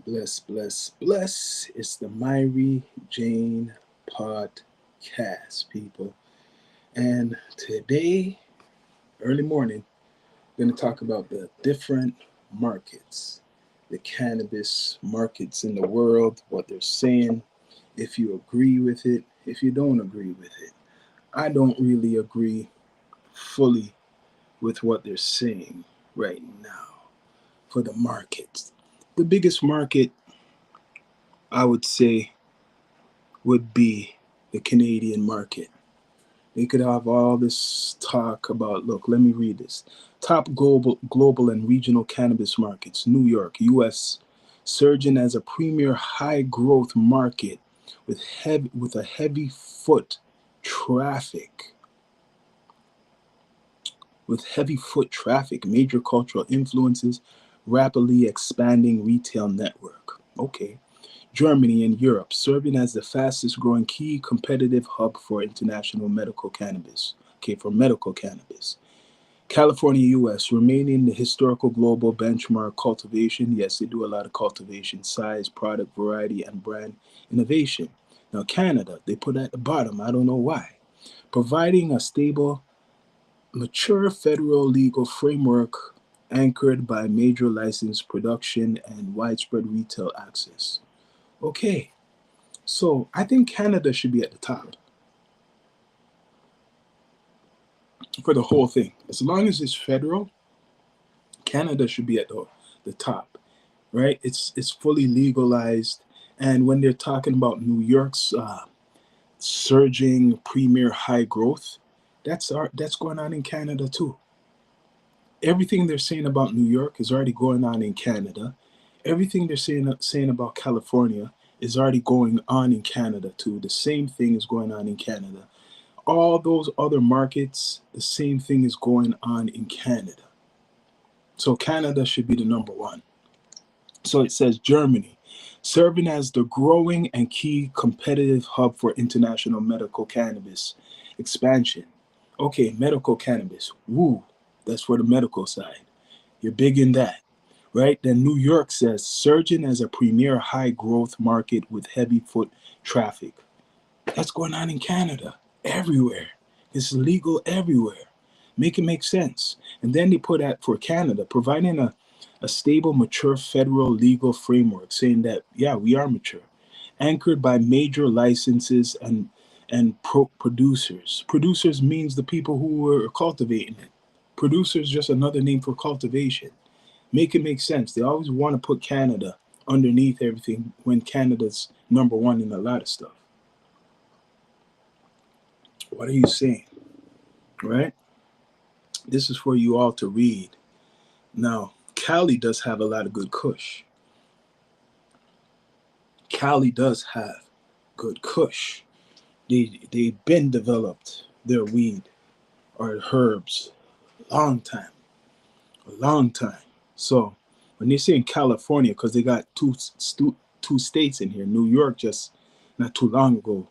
Bless, bless, bless. It's the Myri Jane podcast, people. And today, early morning, we're going to talk about the different markets, the cannabis markets in the world, what they're saying, if you agree with it, if you don't agree with it. I don't really agree fully with what they're saying right now for the markets. The biggest market, I would say, would be the Canadian market. They could have all this talk about, look, let me read this. Top global and regional cannabis markets, New York, US, surging as a premier high growth market with a heavy foot traffic. With heavy foot traffic, major cultural influences, rapidly expanding retail network. Okay. Germany and Europe, serving as the fastest growing key competitive hub for international medical cannabis. Okay, for medical cannabis. California, US, remaining the historical global benchmark cultivation. Yes, they do a lot of cultivation, size, product variety, and brand innovation. Now, Canada, they put at the bottom. I don't know why. Providing a stable, mature federal legal framework anchored by major license production and widespread retail access. Okay, so I think Canada should be at the top for the whole thing. As long as it's federal, Canada should be at the top, right? It's fully legalized, and when they're talking about New York's surging premier high growth, that's going on in Canada too. Everything they're saying about New York is already going on in Canada. Everything they're saying about California is already going on in Canada too. The same thing is going on in Canada. All those other markets, the same thing is going on in Canada. So Canada should be the number one. So it says Germany, serving as the growing and key competitive hub for international medical cannabis expansion. Okay, medical cannabis. Woo, that's for the medical side. You're big in that, right? Then New York says surging as a premier high growth market with heavy foot traffic. That's going on in Canada, everywhere. It's legal everywhere. Make it make sense. And then they put that for Canada, providing a stable, mature federal legal framework, saying that, yeah, we are mature, anchored by major licenses and producers. Producers means the people who are cultivating it. Producers just another name for cultivation. Make it make sense. They always want to put Canada underneath everything when Canada's number one in a lot of stuff. What are you saying? Right? This is for you all to read. Now, Cali does have a lot of good kush. Cali does have good kush. They've been developed their weed or herbs long time, a long time. So when they say in California, because they got two states in here, New York just not too long ago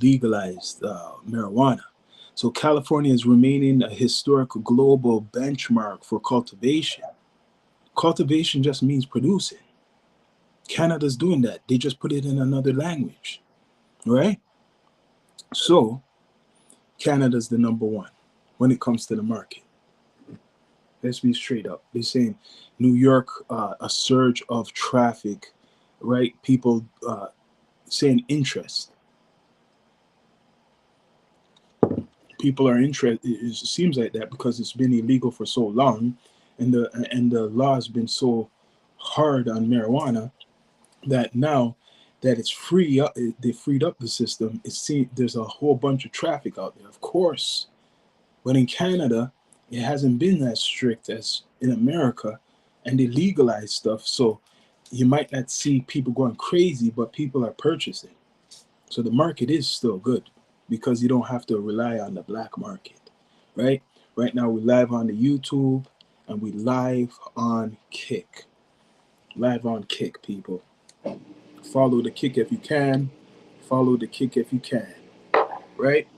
legalized marijuana. So California is remaining a historic global benchmark for cultivation. Cultivation just means producing. Canada's doing that. They just put it in another language, right? So Canada's the number one when it comes to the market. Let's be straight up. They're saying New York, a surge of traffic, right? People saying interest. People are interested. It seems like that because it's been illegal for so long, and the law has been so hard on marijuana that now that it's free up, they freed up the system. There's a whole bunch of traffic out there, of course, but in Canada, it hasn't been as strict as in America, and they legalize stuff. So you might not see people going crazy, but people are purchasing. So the market is still good because you don't have to rely on the black market, right? Right now we live on the YouTube and we live on Kick. Live on Kick, people. Follow the Kick if you can. Follow the Kick if you can, right?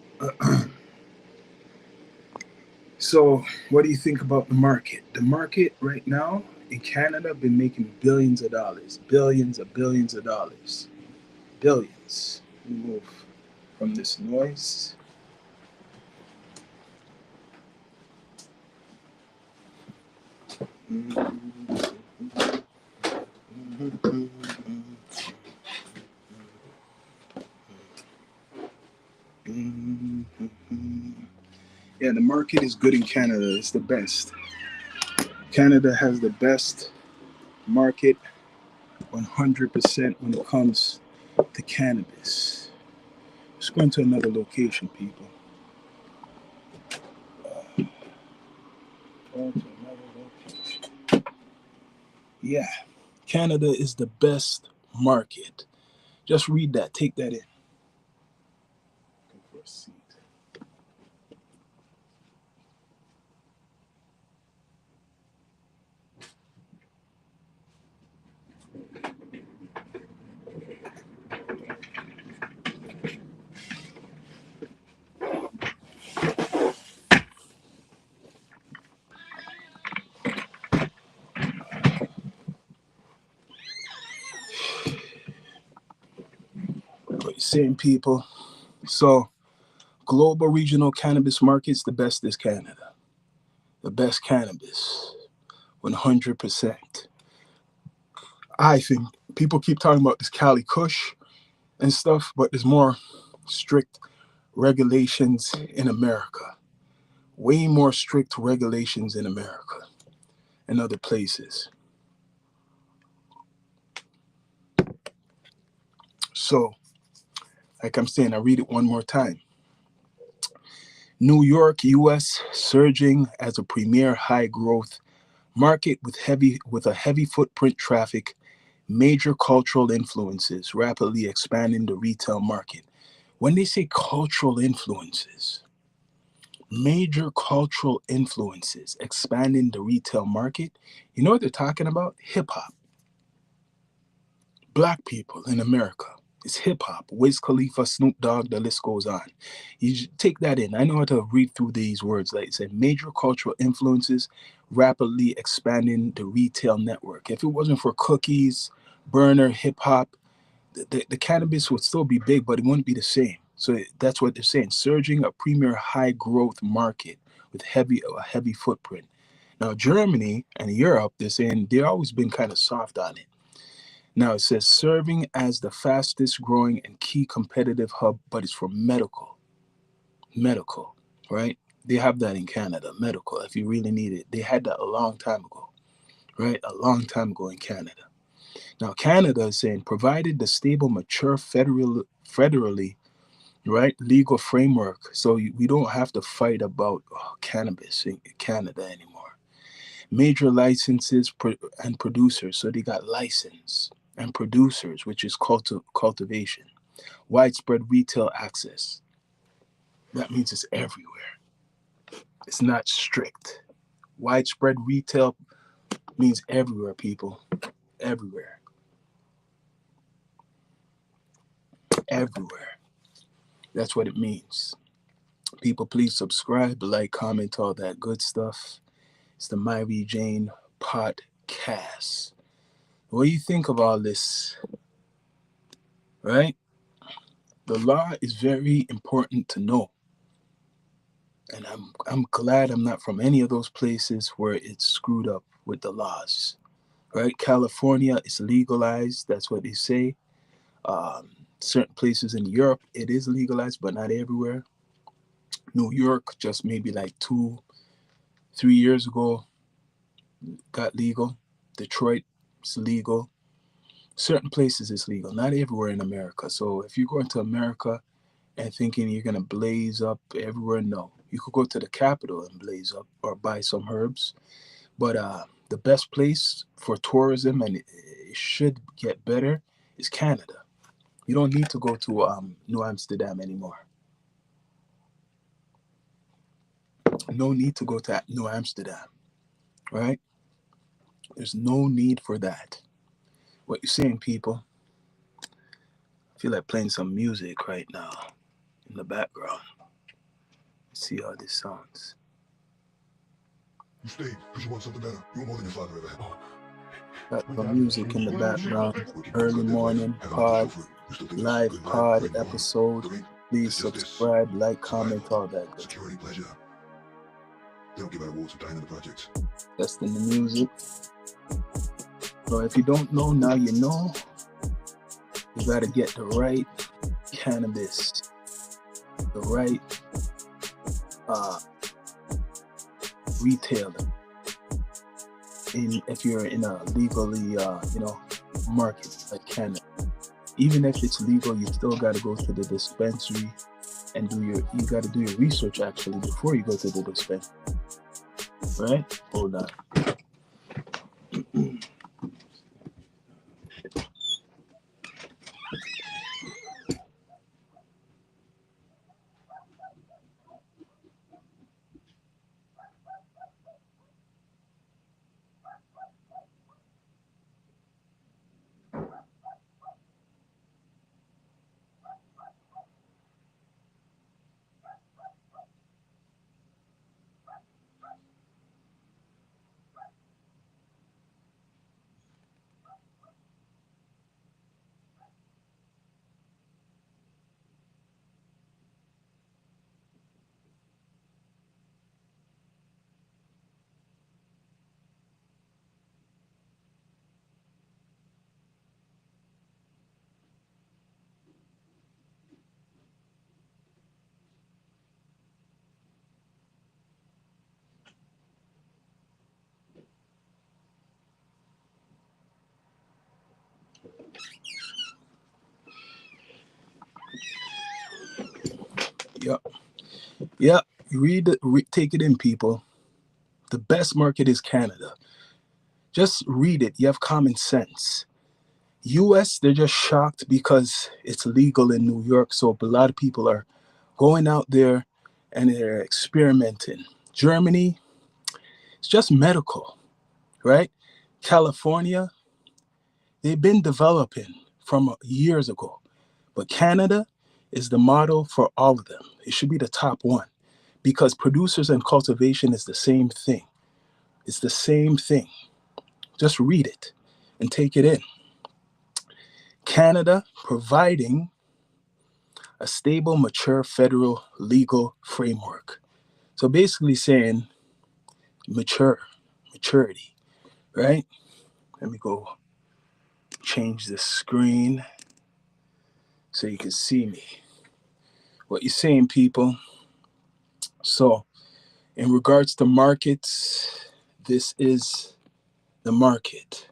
So, what do you think about the market? The market right now in Canada been making billions of dollars, billions of dollars, billions. Let me move from this noise. Yeah, the market is good in Canada. It's the best. Canada has the best market 100% when it comes to cannabis. Let's go into another location, people. Go to another location. Yeah, Canada is the best market. Just read that. Take that in. Go for a seat. What you're saying, people. So, global regional cannabis markets, the best is Canada. The best cannabis, 100%. I think people keep talking about this Cali Kush and stuff, but there's more strict regulations in America. Way more strict regulations in America and other places. So, like I'm saying, I read it one more time. New York, US, surging as a premier high growth market with a heavy footprint traffic, major cultural influences rapidly expanding the retail market. When they say cultural influences, major cultural influences expanding the retail market, you know what they're talking about? Hip hop. Black people in America. It's hip hop. Wiz Khalifa, Snoop Dogg, the list goes on. You take that in. I know how to read through these words. Like I said, major cultural influences rapidly expanding the retail network. If it wasn't for cookies, burner, hip hop, the cannabis would still be big, but it wouldn't be the same. So that's what they're saying. Surging a premier high growth market with a heavy footprint. Now, Germany and Europe, they're saying they've always been kind of soft on it. Now it says serving as the fastest growing and key competitive hub, but it's for medical, right? They have that in Canada, medical, if you really need it. They had that a long time ago, right? A long time ago in Canada. Now Canada is saying, provided the stable, mature federally, right, legal framework, so we don't have to fight about cannabis in Canada anymore. Major licenses and producers, so they got license and producers, which is cultivation. Widespread retail access. That means it's everywhere. It's not strict. Widespread retail means everywhere, people. Everywhere. Everywhere. That's what it means. People, please subscribe, like, comment, all that good stuff. It's the Myrie Jane podcast. What do you think of all this? Right? The law is very important to know. And I'm glad I'm not from any of those places where it's screwed up with the laws. Right? California is legalized. That's what they say. Certain places in Europe, it is legalized, but not everywhere. New York, just maybe like 2-3 years ago, got legal. Detroit, it's legal. Certain places it's legal, not everywhere in America. So if you're going to America and thinking you're going to blaze up everywhere, no. You could go to the capital and blaze up or buy some herbs. But the best place for tourism, and it should get better, is Canada. You don't need to go to New Amsterdam anymore. No need to go to New Amsterdam, right? There's no need for that. What you're saying, people? I feel like playing some music right now in the background. Let's see how this sounds. You stayed because you want something better. You want more than your father ever had. Got some music in the background. Early morning pod, live pod episode. Please subscribe, like, comment, all that good. Testing the music. So if you don't know, now you know. You gotta get the right cannabis, the right retailer. If you're in a legally, market like Canada. Even if it's legal, you still got to go to the dispensary and you got to do your research actually before you go to the dispensary. Right? Hold on. Yep. Yep. Take it in, people. The best market is Canada. Just read it. You have common sense. US, they're just shocked because it's legal in New York. So a lot of people are going out there and they're experimenting. Germany, it's just medical, right? California, they've been developing from years ago. But Canada is the model for all of them. It should be the top one because producers and cultivation is the same thing. It's the same thing. Just read it and take it in. Canada providing a stable, mature federal legal framework. So basically saying maturity, right? Let me go change the screen so you can see me. What you're saying, people. So in regards to markets, this is the market.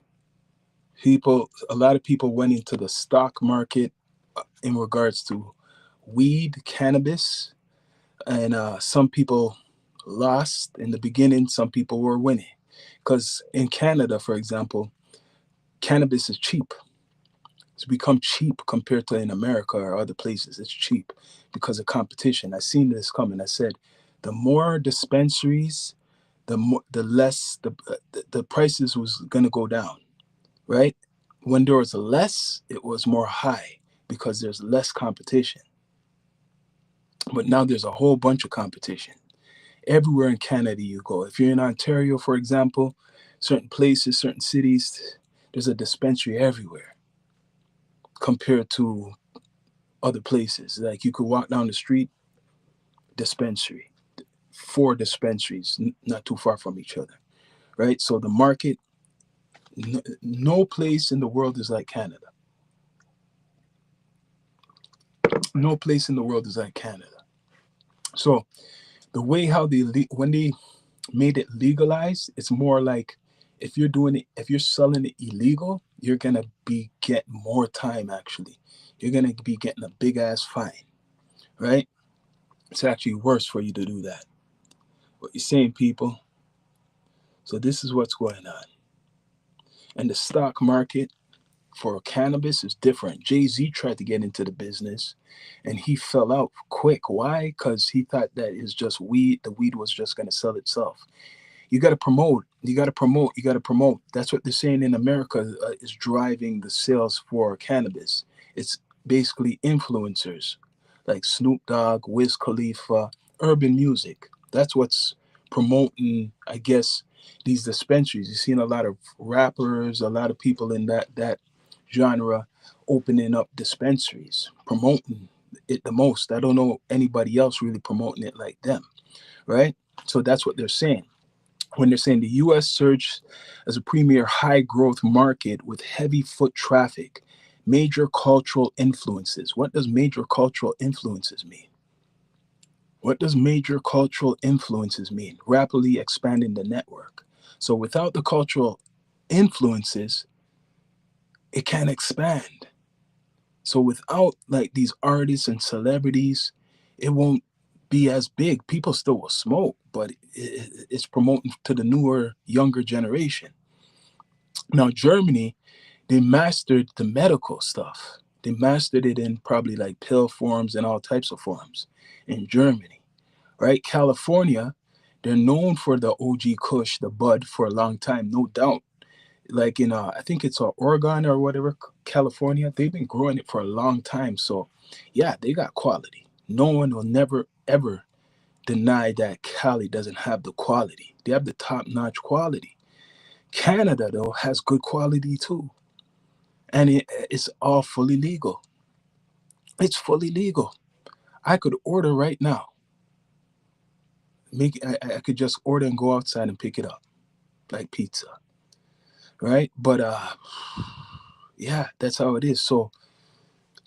A lot of people went into the stock market in regards to weed, cannabis, and some people lost in the beginning. Some people were winning because in Canada, for example, cannabis is cheap. It's become cheap compared to in America or other places. It's cheap because of competition. I seen this coming. I said, the more dispensaries, the less the prices was gonna go down, right? When there was less, it was more high because there's less competition. But now there's a whole bunch of competition. Everywhere in Canada you go. If you're in Ontario, for example, certain places, certain cities, there's a dispensary everywhere compared to other places. Like you could walk down the street, dispensary, 4 dispensaries, not too far from each other, right? So the market, no place in the world is like Canada. No place in the world is like Canada. So the way how when they made it legalized, it's more like if you're selling it illegal, you're gonna be getting more time actually. You're gonna be getting a big ass fine, right? It's actually worse for you to do that. What you're saying, people. So this is what's going on. And the stock market for cannabis is different. Jay-Z tried to get into the business and he fell out quick. Why? Because he thought that it's just weed. The weed was just going to sell itself. You got to promote. You got to promote. You got to promote. That's what they're saying in America is driving the sales for cannabis. It's basically influencers like Snoop Dogg, Wiz Khalifa, urban music. That's what's promoting, I guess, these dispensaries. You've seen a lot of rappers, a lot of people in that genre opening up dispensaries, promoting it the most. I don't know anybody else really promoting it like them, right? So that's what they're saying when they're saying the US surged as a premier high growth market with heavy foot traffic, major cultural influences. What does major cultural influences mean? What does major cultural influences mean? Rapidly expanding the network. So without the cultural influences, it can't expand. So without like these artists and celebrities, it won't be as big. People still will smoke, but it's promoting to the newer, younger generation. Now, Germany, they mastered the medical stuff. They mastered it in probably like pill forms and all types of forms in Germany, right? California, they're known for the OG Kush, the bud, for a long time, no doubt. Like in, I think it's Oregon or whatever, California, they've been growing it for a long time. So, yeah, they got quality. No one will never, ever deny that Cali doesn't have the quality. They have the top notch quality. Canada, though, has good quality too. And it's all fully legal. It's fully legal. I could order right now. I could just order and go outside and pick it up like pizza, right? But yeah, that's how it is. So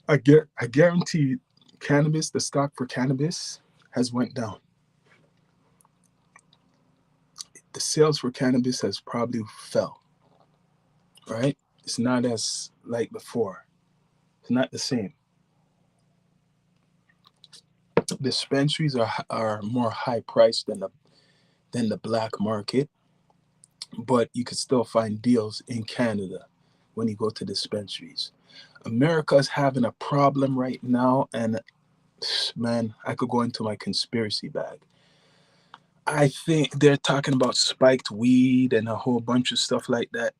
I guarantee cannabis, the stock for cannabis has went down. The sales for cannabis has probably fell, right? It's not as like before. It's not the same. Dispensaries are more high priced than the black market, but you could still find deals in Canada when you go to dispensaries. America's having a problem right now, and man, I could go into my conspiracy bag. I think they're talking about spiked weed and a whole bunch of stuff like that.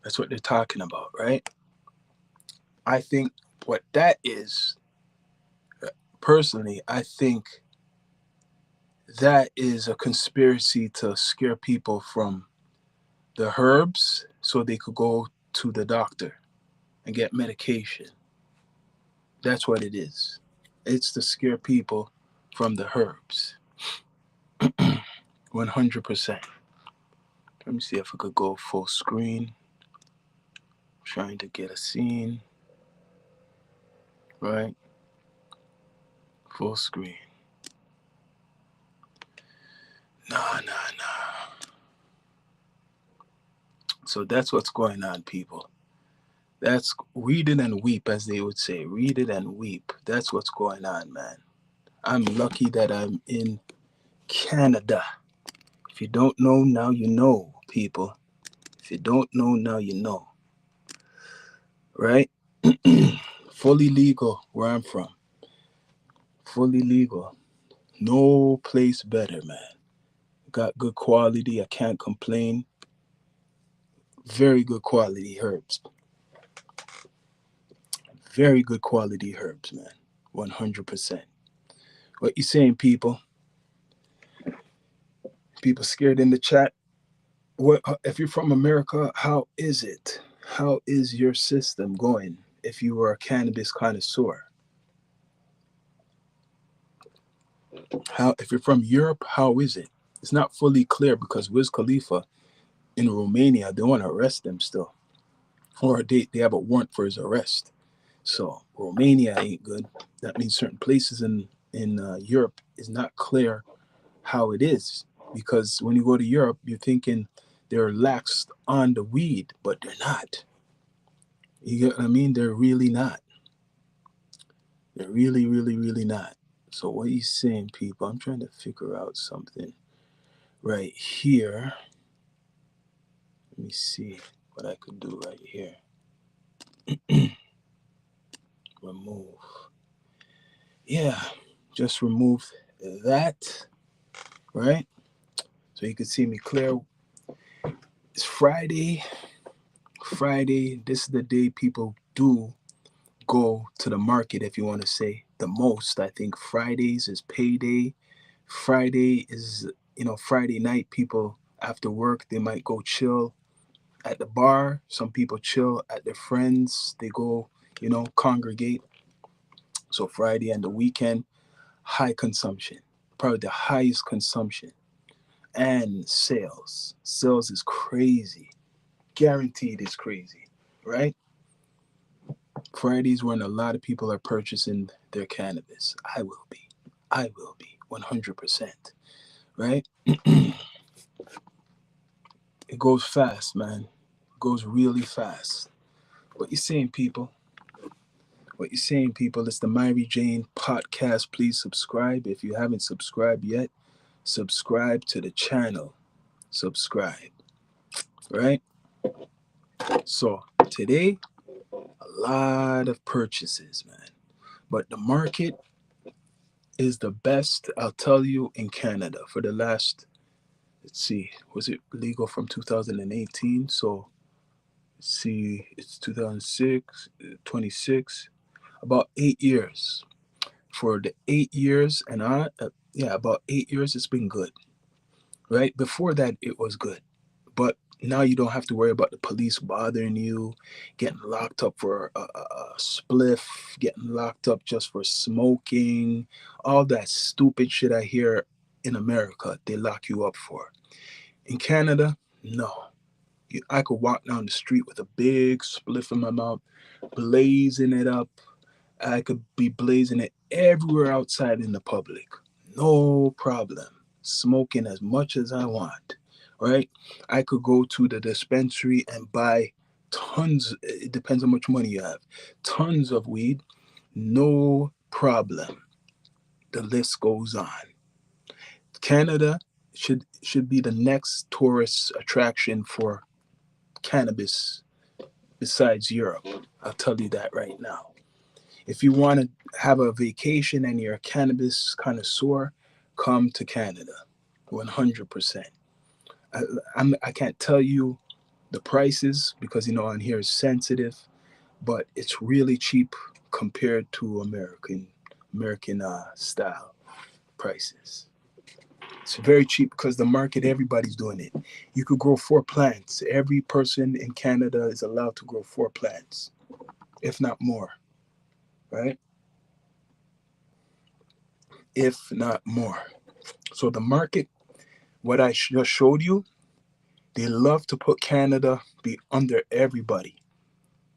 That's what they're talking about, right? I think what that is, personally, I think that is a conspiracy to scare people from the herbs so they could go to the doctor and get medication. That's what it is. It's to scare people from the herbs. 100%. Let me see if I could go full screen. Trying to get a scene. Right? Full screen. Nah. So that's what's going on, people. That's read it and weep, as they would say. Read it and weep. That's what's going on, man. I'm lucky that I'm in Canada. If you don't know, now you know, people. If you don't know, now you know. Right? Fully legal where I'm from. Fully legal. No place better, man. Got good quality. I can't complain. Very good quality herbs. Very good quality herbs, man. 100%. What you saying, people? People scared in the chat. What if you're from America? How is it? How is your system going? If you were a cannabis connoisseur, how if you're from Europe, how is it? It's not fully clear because Wiz Khalifa in Romania, they want to arrest him still, or they have a warrant for his arrest. So Romania ain't good. That means certain places in Europe is not clear how it is, because when you go to Europe, you're thinking they're lax on the weed, but they're not. You get what I mean? They're really not. They're really, really, really not. So what are you saying, people? I'm trying to figure out something right here. Let me see what I could do right here. Remove. Yeah, just remove that, right? So you can see me clear. It's Friday. Friday, this is the day people do go to the market, if you want to say the most. I think Fridays is payday. Friday is Friday night, people after work, they might go chill at the bar. Some people chill at their friends. They go, congregate. So Friday and the weekend, high consumption, probably the highest consumption. And sales. Sales is crazy. Guaranteed it's crazy, right? Fridays when a lot of people are purchasing their cannabis. I will be. 100%, right? It goes fast, man. It goes really fast. What you saying, people? What you saying, people? It's the Myri Jane podcast. Please subscribe. If you haven't subscribed yet, subscribe to the channel. Subscribe, right? So today, a lot of purchases, man. But the market is the best, I'll tell you, in Canada for the last, let's see, was it legal from 2018? So, let's see, it's 2006, 26, about 8 years. For the 8 years, yeah, about 8 years, it's been good, right? Before that, it was good. But now you don't have to worry about the police bothering you, getting locked up for a spliff, getting locked up just for smoking, all that stupid shit I hear in America, they lock you up for. In Canada, no. I could walk down the street with a big spliff in my mouth, blazing it up. I could be blazing it everywhere outside in the public. No problem. Smoking as much as I want, right? I could go to the dispensary and buy tons, it depends how much money you have, tons of weed, no problem. The list goes on. Canada should be the next tourist attraction for cannabis besides Europe. I'll tell you that right now. If you want to have a vacation and you're a cannabis connoisseur, come to Canada, 100%. I can't tell you the prices because on here is sensitive, but it's really cheap compared to American style prices. It's very cheap because the market, everybody's doing it. You could grow 4 plants. Every person in Canada is allowed to grow 4 plants, if not more, right? If not more. So the market, what I just showed you, they love to put Canada be under everybody.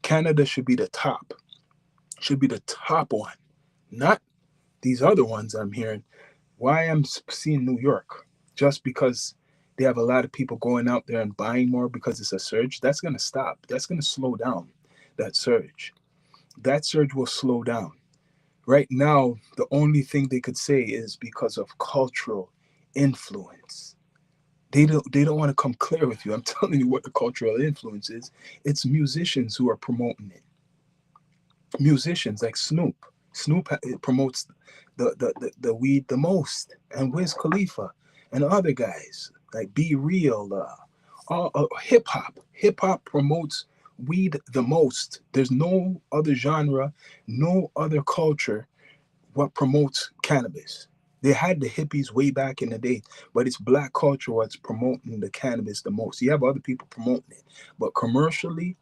Canada should be the top. Should be the top one, not these other ones I'm hearing. Why I'm seeing New York? Just because they have a lot of people going out there and buying more because it's a surge. That's going to stop. That's going to slow down that surge. That surge will slow down. Right now, the only thing they could say is because of cultural influence. They don't want to come clear with you. I'm telling you what the cultural influence is. It's musicians who are promoting it. Musicians like Snoop. Snoop promotes the weed the most, and Wiz Khalifa and other guys like Be Real. All hip hop. Hip hop promotes weed the most. There's no other genre, no other culture what promotes cannabis. They had the hippies way back in the day, but it's black culture what's promoting the cannabis the most. You have other people promoting it, but commercially,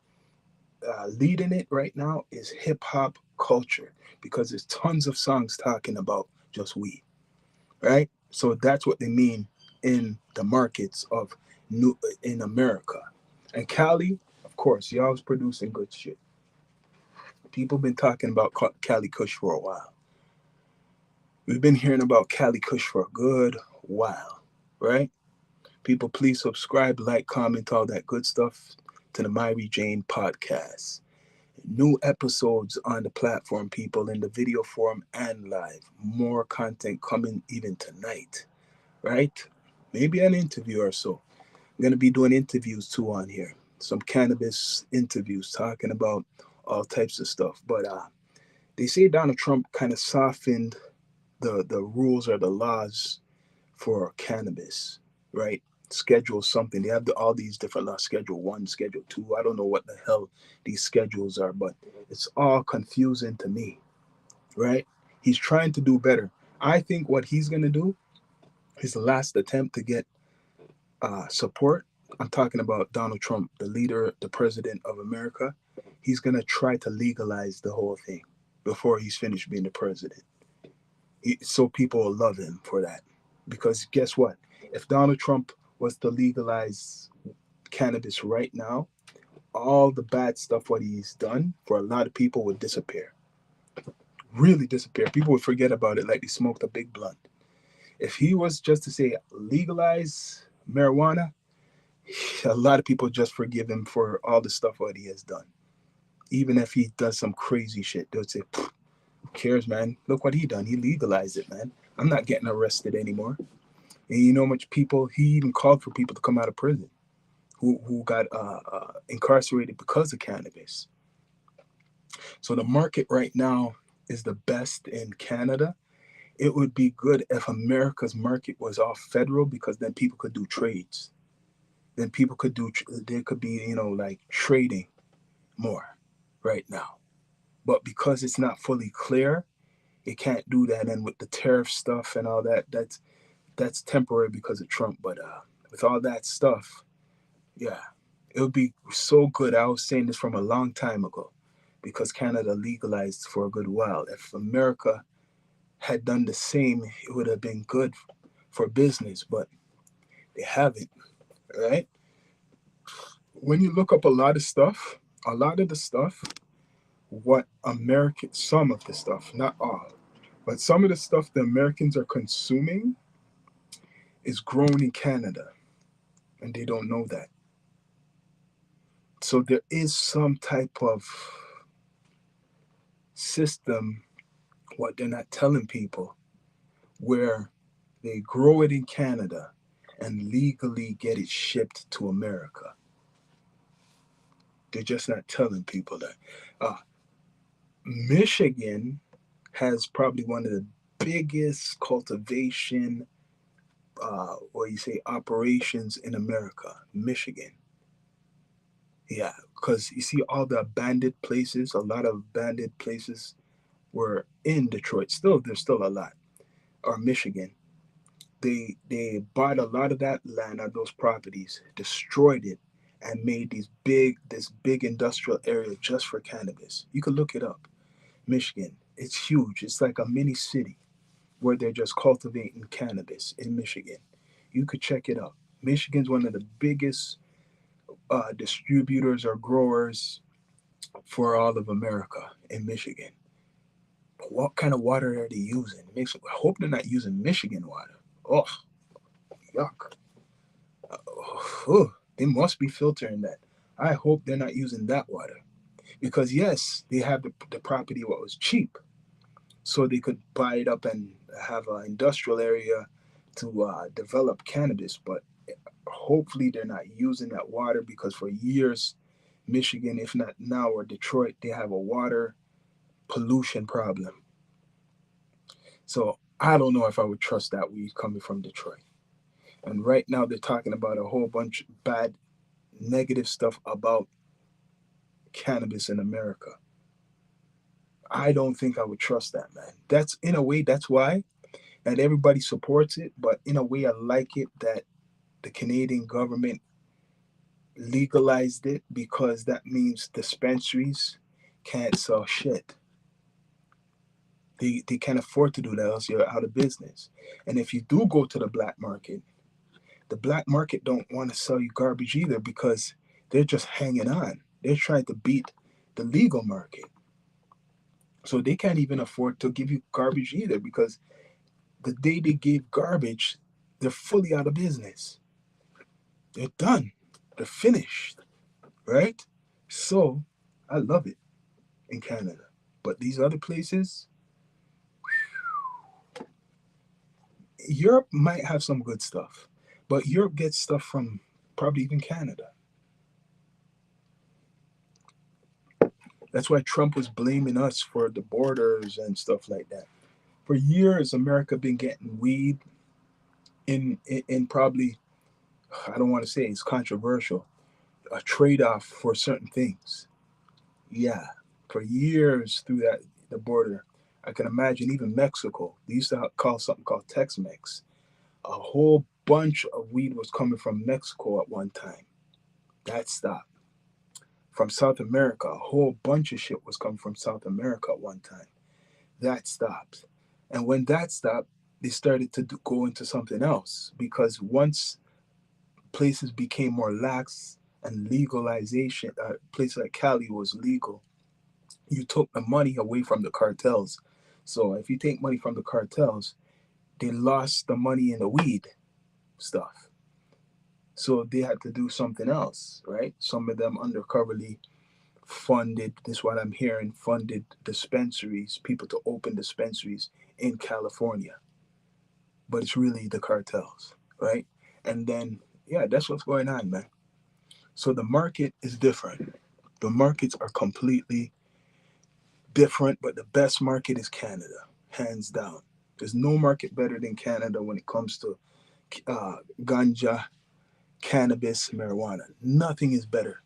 leading it right now is hip hop culture because there's tons of songs talking about just weed, right? So that's what they mean in the markets of in America. And Cali, of course, y'all's producing good shit. People been talking about Cali Kush for a while. We've been hearing about Cali Kush for a good while, right? People, please subscribe, like, comment, all that good stuff to the Myri Jane podcast. New episodes on the platform, people, in the video form and live. More content coming even tonight, right? Maybe an interview or so. I'm going to be doing interviews too on here. Some cannabis interviews talking about all types of stuff. But they say Donald Trump kind of softened the rules or the laws for cannabis, right? Schedule something. They have all these different laws, Schedule 1, Schedule 2. I don't know what the hell these schedules are, but it's all confusing to me, right? He's trying to do better. I think what he's going to do, his last attempt to get support. I'm talking about Donald Trump, the leader, the president of America. He's going to try to legalize the whole thing before he's finished being the president. So people will love him for that. Because guess what? If Donald Trump was to legalize cannabis right now, all the bad stuff what he's done for a lot of people would disappear. Really disappear. People would forget about it like they smoked a big blunt. If he was just to say legalize marijuana, a lot of people just forgive him for all the stuff what he has done. Even if he does some crazy shit, they'll say, who cares, man? Look what he done. He legalized it, man. I'm not getting arrested anymore. And you know how much people, he even called for people to come out of prison who got incarcerated because of cannabis. So the market right now is the best in Canada. It would be good if America's market was all federal, because then people could do trades. Then people could do, there could be, like trading more right now. But because it's not fully clear, it can't do that. And with the tariff stuff and all that, that's temporary because of Trump. But with all that stuff, yeah, it would be so good. I was saying this from a long time ago, because Canada legalized for a good while. If America had done the same, it would have been good for business, but they haven't, right? When you look up a lot of the stuff, what American, some of the stuff, not all, but some of the stuff the Americans are consuming is grown in Canada, and they don't know that. So there is some type of system, what they're not telling people, where they grow it in Canada and legally get it shipped to America. They're just not telling people that. Uh, Michigan has probably one of the biggest cultivation, or you say operations in America. Michigan. Yeah, because you see all the abandoned places, a lot of abandoned places were in Detroit. Still, there's still a lot. Or Michigan. They bought a lot of that land, or those properties, destroyed it, and made this big industrial area just for cannabis. You could look it up. Michigan. It's huge. It's like a mini city where they're just cultivating cannabis in Michigan. You could check it out. Michigan's one of the biggest distributors or growers for all of America in Michigan. But what kind of water are they using? I hope they're not using Michigan water. Oh, yuck. They must be filtering that. I hope they're not using that water. Because yes, they have the property what was cheap. So they could buy it up and have an industrial area to develop cannabis. But hopefully they're not using that water, because for years, Michigan, if not now, or Detroit, they have a water pollution problem. So I don't know if I would trust that weed coming from Detroit. And right now they're talking about a whole bunch of bad, negative stuff about cannabis in America. I don't think I would trust that, man. That's in a way, that's why. And everybody supports it, but in a way I like it that the Canadian government legalized it, because that means dispensaries can't sell shit. They can't afford to do that, else you're out of business. And if you do go to the black market don't want to sell you garbage either, because they're just hanging on. They're trying to beat the legal market. So they can't even afford to give you garbage either, because the day they gave garbage, they're fully out of business. They're done. They're finished. Right? So I love it in Canada. But these other places, Europe might have some good stuff, but Europe gets stuff from probably even Canada. That's why Trump was blaming us for the borders and stuff like that. For years, America been getting weed in probably, I don't want to say it's controversial, a trade off for certain things. Yeah, for years through the border. I can imagine even Mexico. They used to call something called Tex-Mex. A whole bunch of weed was coming from Mexico at one time. That stopped. From South America, a whole bunch of shit was coming from South America at one time. That stopped. And when that stopped, they started to go into something else, because once places became more lax and legalization, places like Cali was legal, you took the money away from the cartels. So if you take money from the cartels, they lost the money in the weed stuff. So they had to do something else, right? Some of them undercoverly funded, this is what I'm hearing, funded dispensaries, people to open dispensaries in California. But it's really the cartels, right? And then, yeah, that's what's going on, man. So the market is different. The markets are completely different, but the best market is Canada, hands down. There's no market better than Canada when it comes to ganja, cannabis, marijuana. Nothing is better.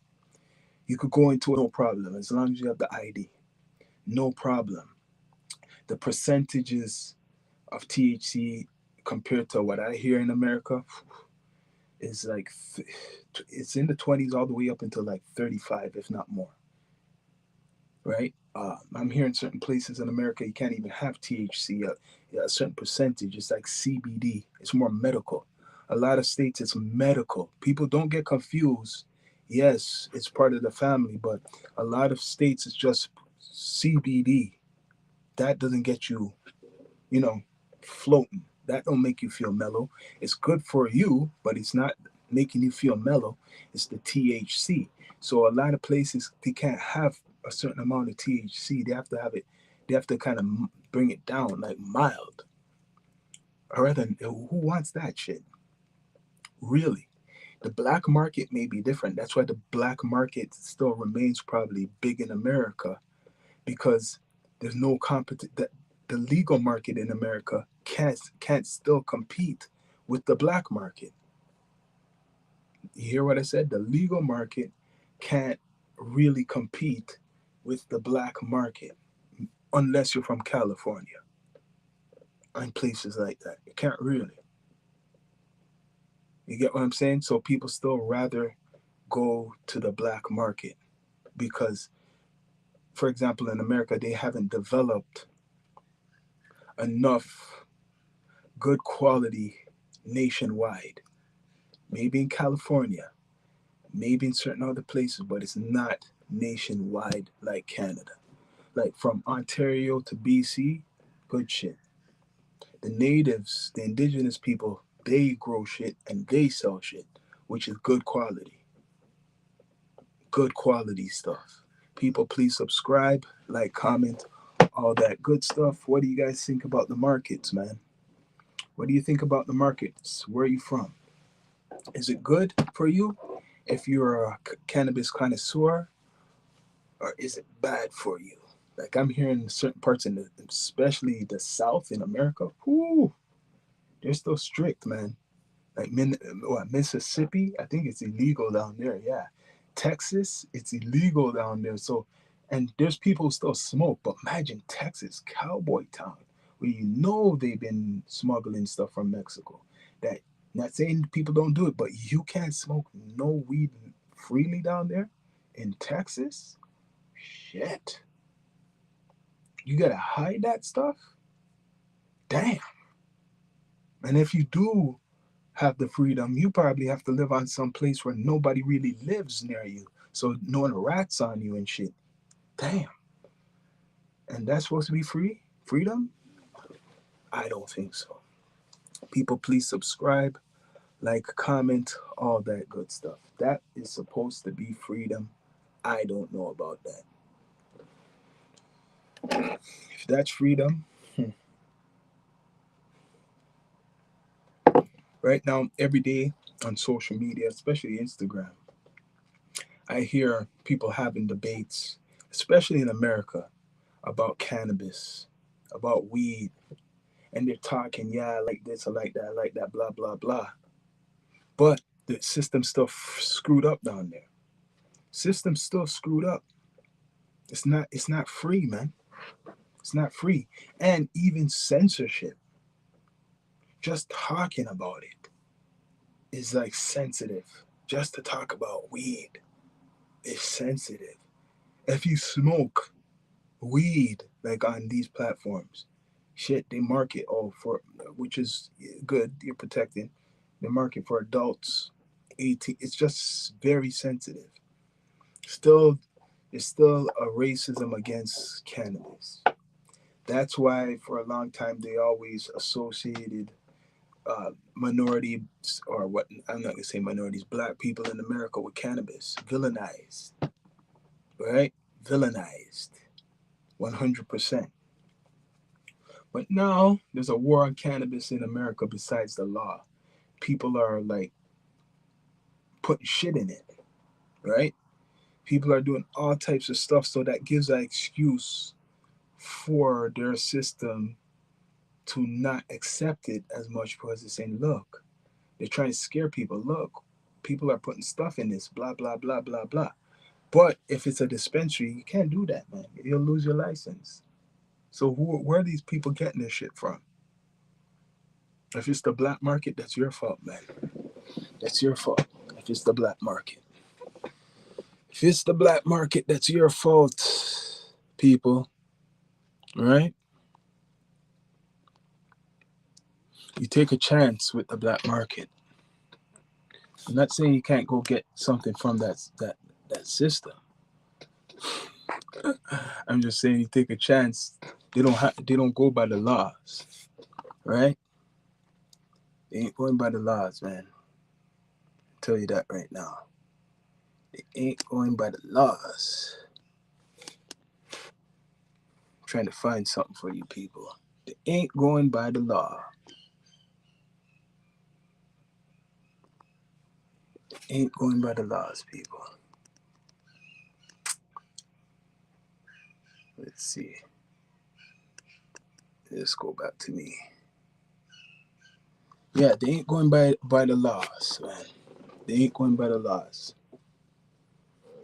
You could go into it, no problem, as long as you have the ID. No problem. The percentages of THC compared to what I hear in America is like, it's in the 20s all the way up until like 35, if not more, right? I'm hearing certain places in America you can't even have THC, a certain percentage. It's like CBD. It's more medical. A lot of states it's medical. People don't get confused. Yes, it's part of the family, but a lot of states it's just CBD. That doesn't get you, you know, floating. That don't make you feel mellow. It's good for you, but it's not making you feel mellow. It's the THC. So a lot of places they can't have a certain amount of THC. They have to have it. They have to kind of bring it down, like mild. Or rather, who wants that shit? Really? The black market may be different. That's why the black market still remains probably big in America, because there's no competition. The legal market in America can't still compete with the black market. You hear what I said? The legal market can't really compete with the black market unless you're from California and places like that. You can't really. You get what I'm saying? So people still rather go to the black market because, for example, in America, they haven't developed enough good quality nationwide. Maybe in California, maybe in certain other places, but it's not nationwide like Canada. Like from Ontario to BC, good shit. The natives, the indigenous people, they grow shit and they sell shit, which is good quality. Good quality stuff. People, please subscribe, like, comment, all that good stuff. What do you guys think about the markets, man? What do you think about the markets? Where are you from? Is it good for you if you're a cannabis connoisseur, or is it bad for you? Like I'm hearing certain parts in especially the South in America, whoo, they're still strict, man. Like Mississippi, I think it's illegal down there. Yeah, Texas, it's illegal down there. So, and there's people who still smoke. But imagine Texas, cowboy town, where you know they've been smuggling stuff from Mexico. That, not saying people don't do it, but you can't smoke no weed freely down there in Texas. Shit, you gotta hide that stuff. Damn. And if you do have the freedom, you probably have to live on some place where nobody really lives near you. So no one rats on you and shit. Damn. And that's supposed to be free? Freedom? I don't think so. People, please subscribe, like, comment, all that good stuff. That is supposed to be freedom. I don't know about that. If that's freedom, right now, every day on social media, especially Instagram, I hear people having debates, especially in America, about cannabis, about weed, and they're talking, yeah, I like this, I like that, I like that, blah, blah, blah. But the system's still screwed up down there. System's still screwed up. It's not free, man. It's not free. And even censorship. just talking about it is like sensitive. Just to talk about weed is sensitive. If you smoke weed like on these platforms, shit, they market for, which is good. You're protecting. They market for adults, 18. It's just very sensitive. Still, there's still a racism against cannabis. That's why for a long time they always associated minorities, or what, I'm not gonna say minorities, black people in America with cannabis, villainized, right? Villainized, 100%. But now there's a war on cannabis in America besides the law. People are like putting shit in it, right? People are doing all types of stuff, so that gives an excuse for their system to not accept it as much because it's saying, look, they're trying to scare people. Look, people are putting stuff in this, blah, blah, blah, blah, blah. But if it's a dispensary, you can't do that, man. You'll lose your license. So where are these people getting this shit from? If it's the black market, that's your fault, man. That's your fault. If it's the black market. If it's the black market, that's your fault, people. Right? You take a chance with the black market. I'm not saying you can't go get something from that system. I'm just saying you take a chance. They don't go by the laws, right? They ain't going by the laws, man. I'll tell you that right now. They ain't going by the laws. I'm trying to find something for you people. They ain't going by the law. They ain't going by the laws, people. Let's see. Let's go back to me. Yeah, they ain't going by the laws, man. They ain't going by the laws.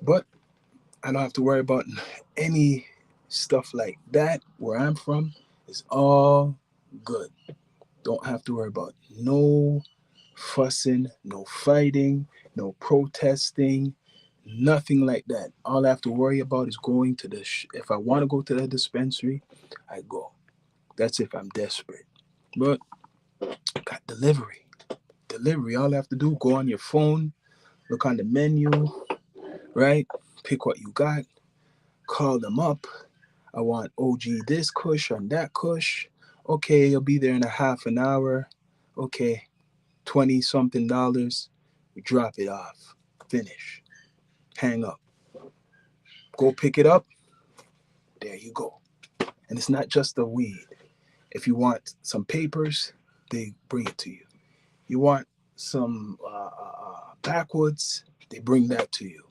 But I don't have to worry about any stuff like that. Where I'm from, it's all good. Don't have to worry about no fussing, no fighting, no protesting, nothing like that. All I have to worry about is going to if I want to go to the dispensary, I go. That's if I'm desperate. But got delivery. Delivery. All I have to do, go on your phone, look on the menu, right? Pick what you got, call them up. I want OG this kush on that kush. Okay, you'll be there in a half an hour. Okay, 20 something dollars. We drop it off. Finish. Hang up. Go pick it up. There you go. And it's not just the weed. If you want some papers, they bring it to you. You want some backwoods, they bring that to you.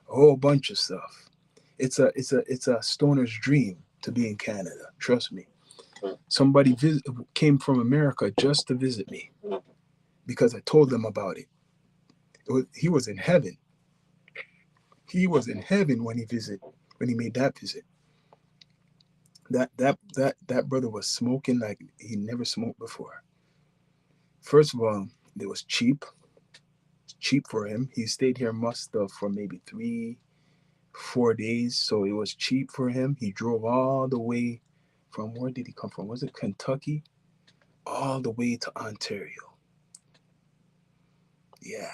A whole bunch of stuff. It's a stoner's dream to be in Canada. Trust me. Somebody came from America just to visit me because I told them about it. He was in heaven. He was in heaven when he made that visit. That brother was smoking like he never smoked before. First of all, it was cheap. Cheap for him. He stayed here must have for maybe 3-4 days, so it was cheap for him. He drove all the way from, where did he come from? Was it Kentucky? All the way to Ontario. Yeah.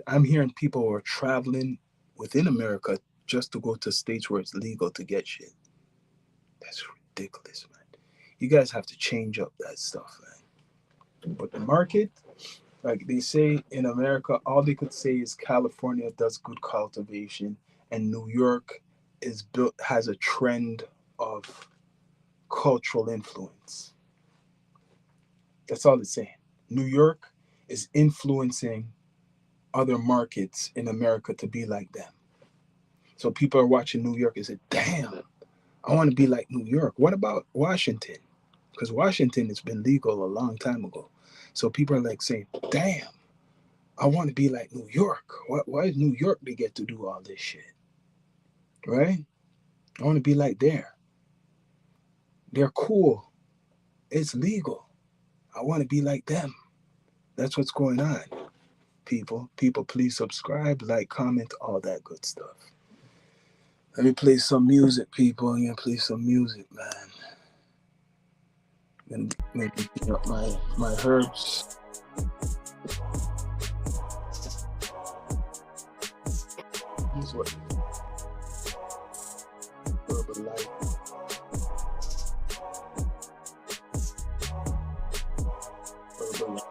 I'm hearing people are traveling within America just to go to states where it's legal to get shit. That's ridiculous, man. You guys have to change up that stuff, man. But the market, like they say in America, all they could say is California does good cultivation and New York has a trend of cultural influence. That's all it's saying. New York is influencing other markets in America to be like them. So people are watching New York and say, damn, I want to be like New York. What about Washington? Because Washington has been legal a long time ago. So people are like saying, damn, I want to be like New York. Why is New York they get to do all this shit? Right? I want to be like there. They're cool. It's legal. I want to be like them. That's what's going on, people. People, please subscribe, like, comment, all that good stuff. Let me play some music, people. I'm gonna play some music, man. Then maybe pick up my herbs. Here's what Herbalife. Herbalife.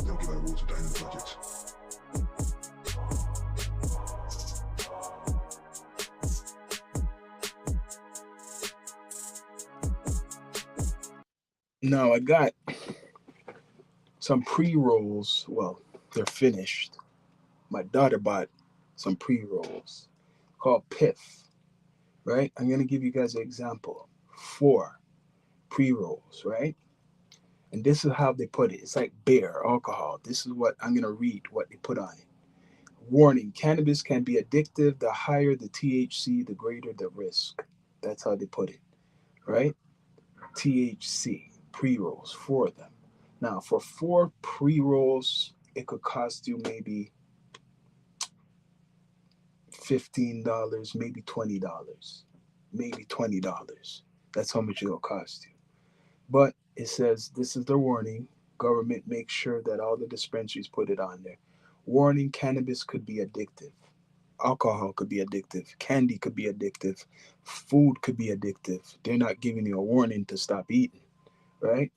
They'll give out water down in the budget. Now I got some pre-rolls. Well, they're finished. My daughter bought some pre-rolls called Piff, right? I'm gonna give you guys an example. 4 pre-rolls, right? And this is how they put it. It's like beer, alcohol. This is what I'm gonna read what they put on it. Warning: cannabis can be addictive. The higher the THC, the greater the risk. That's how they put it, right? THC pre-rolls, 4 of them. Now, for 4 pre-rolls, it could cost you maybe $15, maybe $20, maybe $20. That's how much it'll cost you. But it says this is the warning. Government makes sure that all the dispensaries put it on there. Warning: cannabis could be addictive. Alcohol could be addictive. Candy could be addictive. Food could be addictive. They're not giving you a warning to stop eating, right?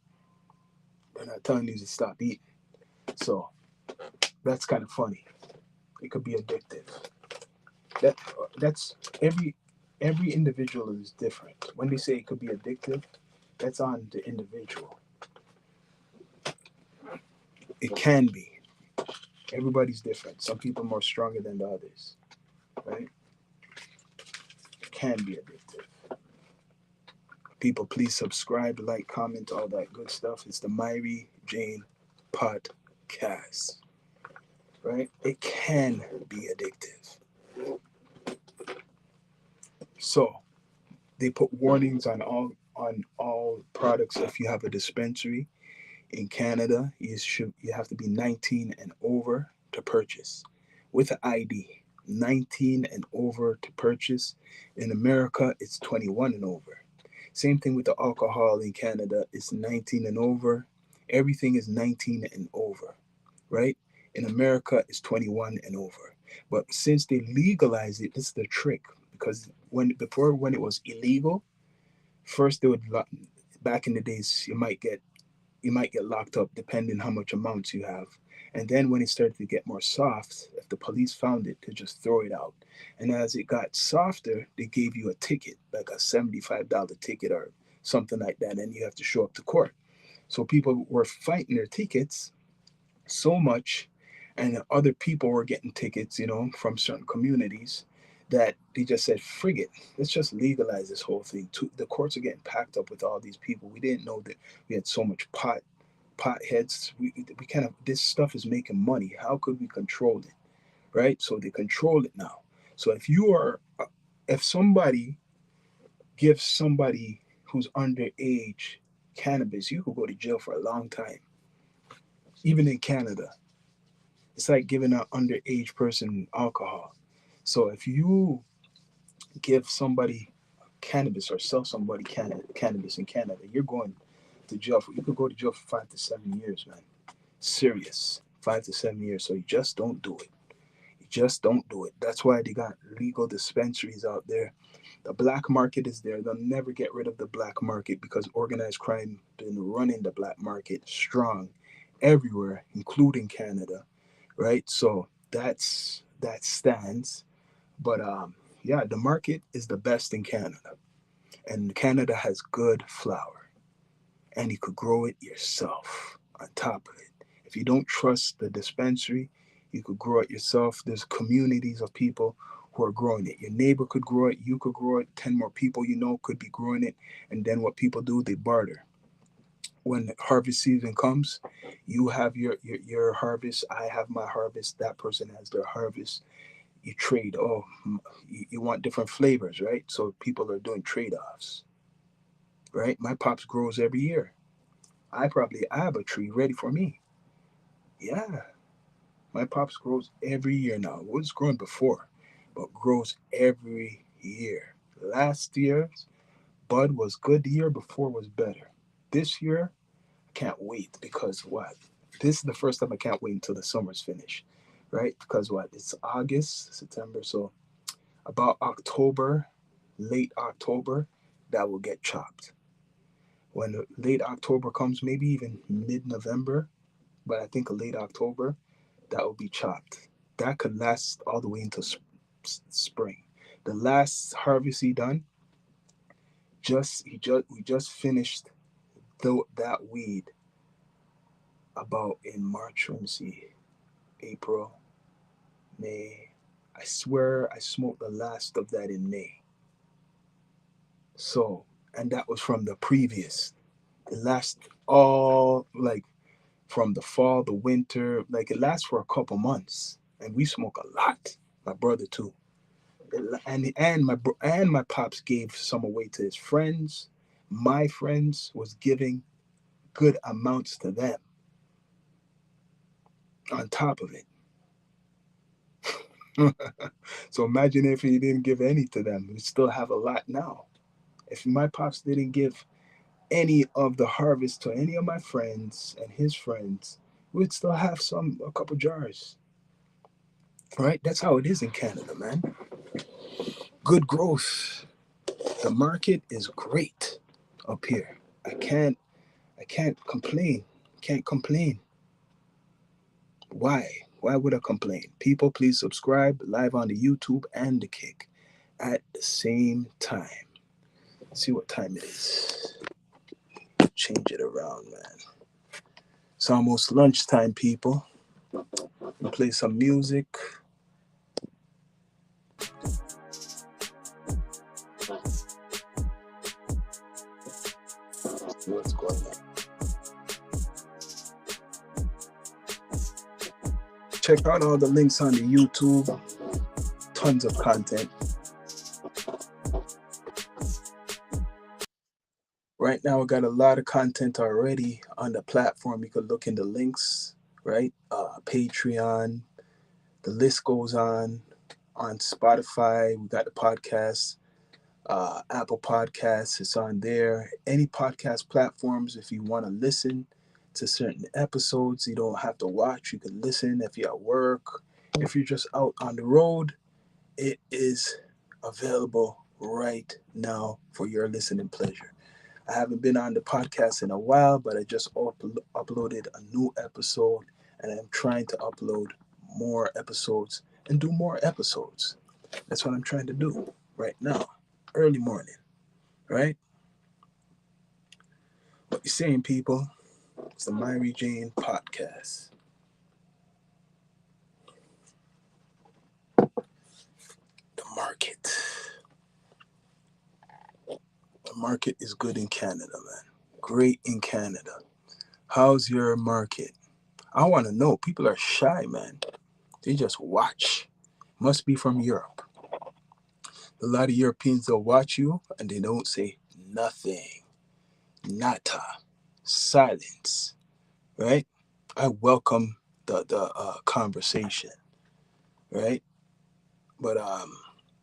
They're not telling you to stop eating. So that's kind of funny. It could be addictive. That's every individual is different. When they say it could be addictive, that's on the individual. It can be. Everybody's different. Some people are more stronger than the others, right? It can be addictive. People, please subscribe, like, comment, all that good stuff. It's the Myri Jane Podcast, right? It can be addictive. So they put warnings on all products. If you have a dispensary in Canada, you have to be 19 and over to purchase with an ID. 19 and over to purchase. In America, it's 21 and over. Same thing with the alcohol in Canada. It's 19 and over. Everything is 19 and over, right? In America, it's 21 and over. But since they legalize it, this is the trick. Because when it was illegal, first they would, back in the days, you might get locked up depending how much amounts you have. And then when it started to get more soft, if the police found it, they just throw it out. And as it got softer, they gave you a ticket, like a $75 ticket or something like that, and you have to show up to court. So people were fighting their tickets so much, and other people were getting tickets, from certain communities, that they just said, frig it, let's just legalize this whole thing. The courts are getting packed up with all these people. We didn't know that we had so much pot heads. We kind of, this stuff is making money. How could we control it, right? So they control it now. So if somebody gives somebody who's underage cannabis, you could go to jail for a long time. Even in Canada, it's like giving an underage person alcohol. So if you give somebody cannabis or sell somebody cannabis in Canada, you're going to jail you could go to jail for 5 to 7 years, man. Serious. 5 to 7 years. So you just don't do it. You just don't do it. That's why they got legal dispensaries out there. The black market is there. They'll never get rid of the black market because organized crime been running the black market strong everywhere, including Canada, right? So that stands. But yeah, the market is the best in Canada, and Canada has good flour, and you could grow it yourself on top of it. If you don't trust the dispensary, you could grow it yourself. There's communities of people who are growing it. Your neighbor could grow it, you could grow it, 10 more people could be growing it, and then what people do, they barter. when harvest season comes, you have your harvest, I have my harvest, that person has their harvest. You trade. Oh, you want different flavors, right? So people are doing trade-offs, right? My pops grows every year. I have a tree ready for me. Yeah, my pops grows every year now. It was growing before, but grows every year. Last year's bud was good. The year before was better. This year, I can't wait because what? This is the first time I can't wait until the summer's finished, right? Because what? It's August, September, so about October, late October, that will get chopped. When late October comes, maybe even mid-November, but I think late October, that will be chopped. That could last all the way into spring. The last harvest he done, we just finished that weed about in March. Let me see, April, May. I swear I smoked the last of that in May. So, and that was from the previous. It lasts all like from the fall, the winter, like it lasts for a couple months, and we smoke a lot. My brother too, and my pops gave some away to his friends. My friends was giving good amounts to them. On top of it, so imagine if he didn't give any to them, we still have a lot now. If my pops didn't give any of the harvest to any of my friends and his friends, we'd still have a couple jars. Right? That's how it is in Canada, man. Good growth. The market is great up here. I can't complain. Can't complain. Why? Why would I complain? People, please subscribe live on the YouTube and the Kick at the same time. See what time it is. Change it around, man. It's almost lunchtime, people. We'll play some music. What's going on? Check out all the links on the YouTube. Tons of content. Right now, we got a lot of content already on the platform. You could look in the links, right? Patreon. The list goes on Spotify. We got the podcast. Apple Podcasts, it's on there. Any podcast platforms, if you want to listen to certain episodes, you don't have to watch. You can listen if you're at work. If you're just out on the road, it is available right now for your listening pleasure. I haven't been on the podcast in a while, but I just uploaded a new episode, and I'm trying to upload more episodes and do more episodes. That's what I'm trying to do right now. Early morning, right? What you saying, people? It's the Myri Jane podcast. The market. The market is good in Canada, man. Great in Canada. How's your market? I want to know. People are shy, man. They just watch. Must be from Europe. A lot of Europeans, they'll watch you and they don't say nothing. Nata. Silence. Right? I welcome the conversation. Right? But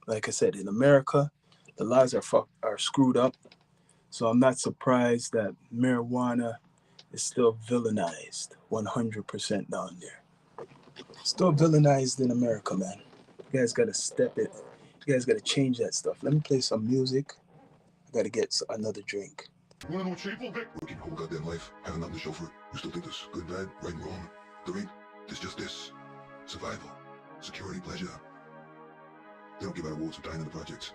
like I said, in America, the laws are screwed up. So I'm not surprised that marijuana is still villainized 100% down there. Still villainized in America, man. You guys got to step it. You guys got to change that stuff. Let me play some music. I got to get another drink. You wanna know what's shameful, Vic? Working your whole goddamn life, having nothing to show for it. You still think this good, bad, right and wrong? There ain't. There's just this. Survival. Security, pleasure. They don't give out awards for dying in the projects.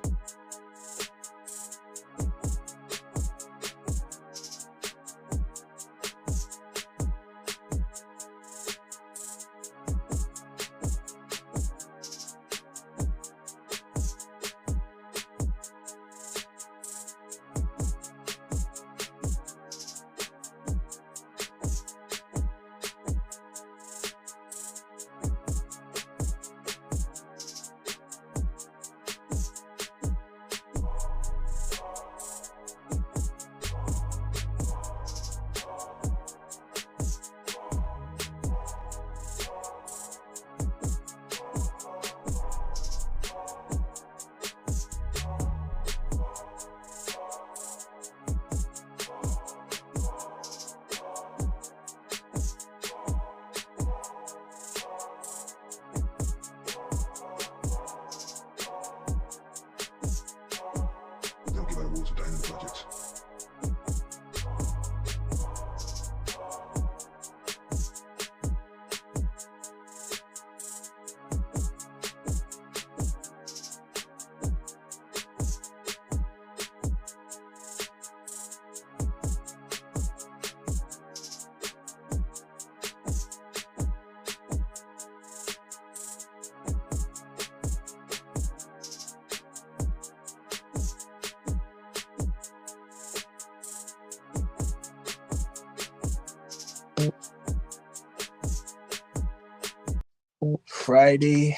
Friday.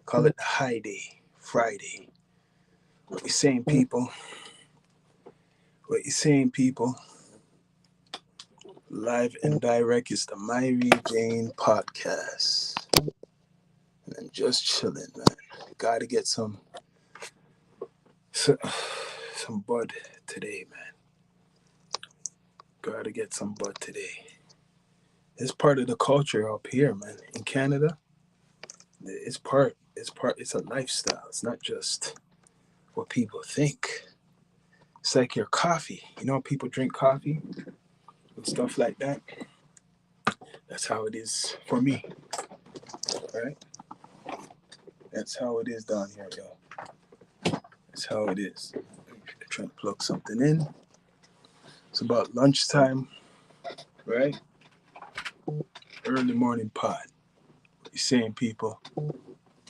Call it the high day. Friday. What you saying, people? What you saying, people? Live and direct is the Myri Jane podcast. And just chilling, man. Gotta get some bud today, man. Gotta get some bud today. It's part of the culture up here, man. In Canada, it's a lifestyle. It's not just what people think. It's like your coffee. You know, people drink coffee and stuff like that. That's how it is for me, right? That's how it is down here, yo. That's how it is. I'm trying to plug something in. It's about lunchtime, right? Early morning pod. What you saying, people?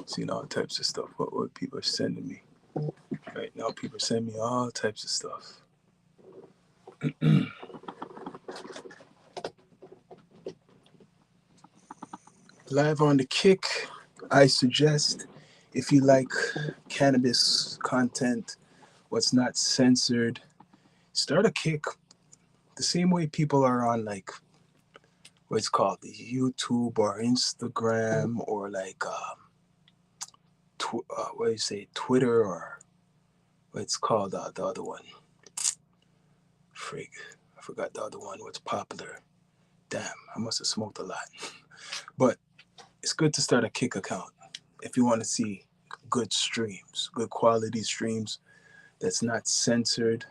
Seeing all types of stuff. What people are sending me. Right now, people send me all types of stuff. Live on the Kick. I suggest if you like cannabis content, what's not censored, start a Kick the same way people are on like what's called the YouTube or Instagram or like what do you say, Twitter or what's called the other one. Frig, I forgot the other one. What's popular? Damn, I must have smoked a lot. But it's good to start a Kick account if you want to see good streams, good quality streams that's not censored.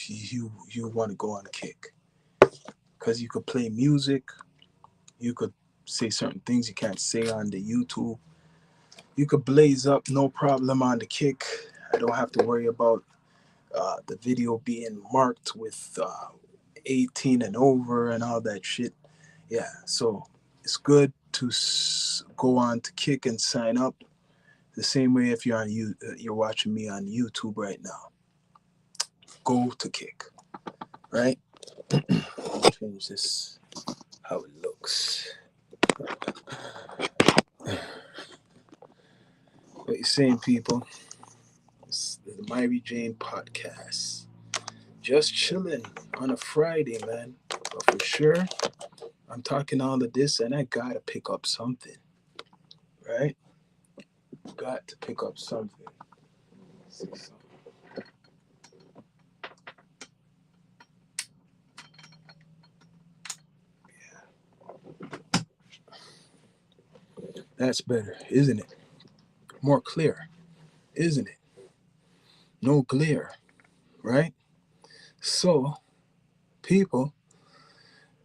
You want to go on Kick because you could play music, you could say certain things you can't say on the YouTube. You could blaze up no problem on the Kick. I don't have to worry about the video being marked with 18 and over and all that shit. Yeah, so it's good to go on to Kick and sign up the same way if you're watching me on YouTube right now. Go to Kick, right? Change this how it looks. What you saying, people? It's the Myri Jane podcast. Just chilling on a Friday, man. But for sure, I'm talking all of this and I gotta pick up something, right? Got to pick up something. Yeah. That's better, isn't it? More clear, isn't it? No glare, right? So, people,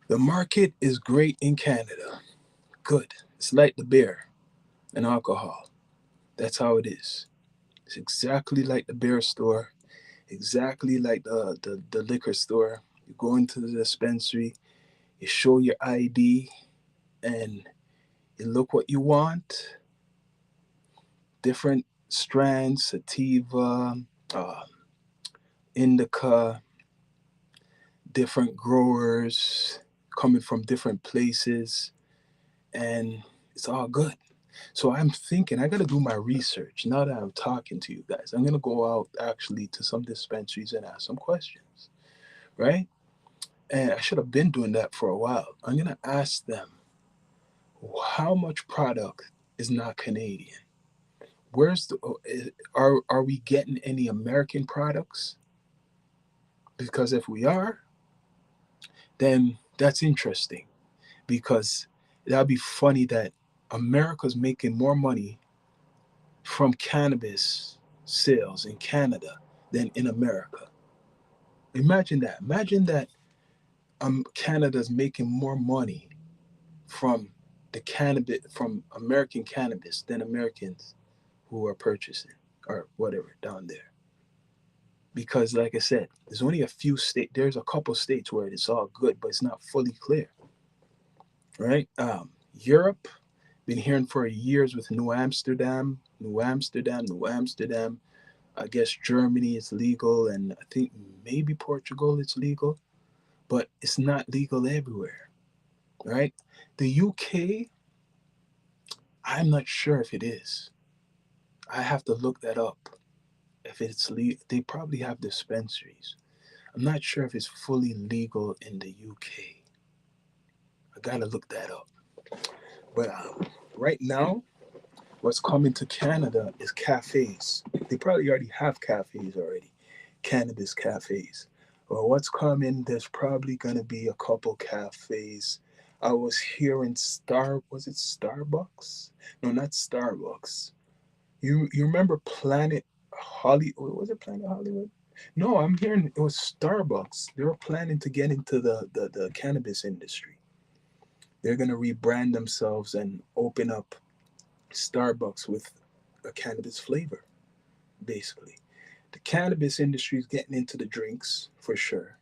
the market is great in Canada. Good. It's like the beer and alcohol. That's how it is. It's exactly like the beer store, exactly like the liquor store. You go into the dispensary, you show your ID, and you look what you want. Different strands, sativa, indica, different growers coming from different places, and it's all good. So I'm thinking I got to do my research now that I'm talking to you guys. I'm going to go out actually to some dispensaries and ask some questions, right? And I should have been doing that for a while. I'm going to ask them how much product is not Canadian? Are we getting any American products? Because if we are, then that's interesting because that'd be funny that America's making more money from cannabis sales in Canada than in America. Imagine that. Imagine that Canada's making more money from from American cannabis than Americans who are purchasing or whatever down there. Because like I said, there's only a few states, there's a couple states where it's all good, but it's not fully clear. Right? Europe, been hearing for years with New Amsterdam. I guess Germany is legal, and I think maybe Portugal it's legal, but it's not legal everywhere, right? The UK I'm not sure if it is. I have to look that up. If it's they probably have dispensaries. I'm not sure if it's fully legal in the UK. I gotta look that up. But right now, what's coming to Canada is cafes. They probably already have cafes already, cannabis cafes. Well, what's coming? There's probably gonna be a couple cafes. I was hearing was it Starbucks? No, not Starbucks. You remember Planet Hollywood? Was it Planet Hollywood? No, I'm hearing it was Starbucks. They were planning to get into the cannabis industry. They're gonna rebrand themselves and open up Starbucks with a cannabis flavor, basically. The cannabis industry is getting into the drinks for sure.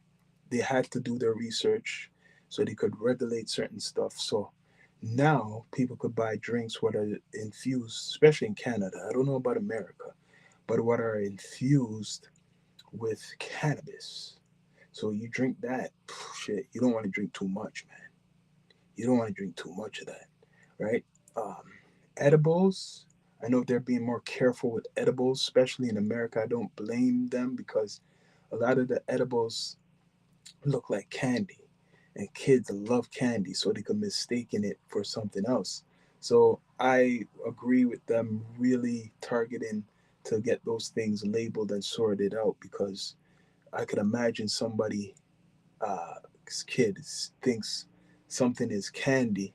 They had to do their research so they could regulate certain stuff. So now people could buy drinks what are infused, especially in Canada. I don't know about America, but what are infused with cannabis. So you drink that, shit, you don't want to drink too much, man. You don't want to drink too much of that, right? Um, Edibles, I know they're being more careful with edibles, especially in America. I don't blame them because a lot of the edibles look like candy, and kids love candy, so they could mistaken it for something else. So I agree with them really targeting to get those things labeled and sorted out because I could imagine somebody, uh, kid thinks something is candy